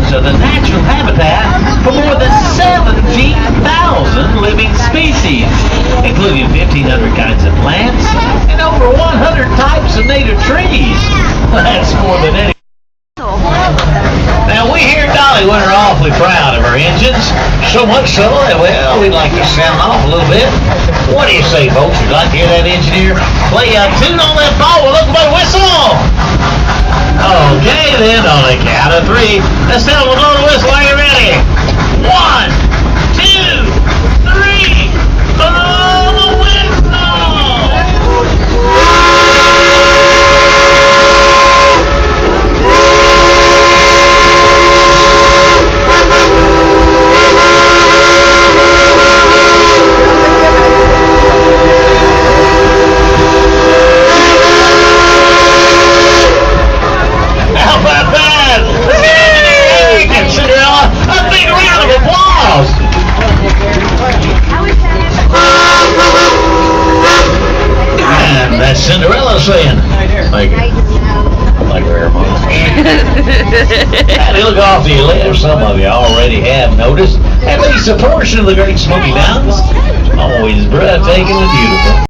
host of the natural habitat for more than 17,000 living species, including 1,500 kinds of plants and over 100 types of native trees. That's more than any. Now, we here at Dollywood are awfully proud of our engines, so much so that, well, we'd like to sound off a little bit. What do you say, folks? You'd like to hear that engineer play a tune on that ball with a locomotive whistle? Okay, then, on the count of 3, let's tell them we'll blow the whistle. Are you ready? 1, 2, 3, blow the whistle! That's Cinderella saying, thank you very much. And it'll go off the list. Some of you already have noticed at least a portion of the Great Smoky Mountains always breathtaking and beautiful.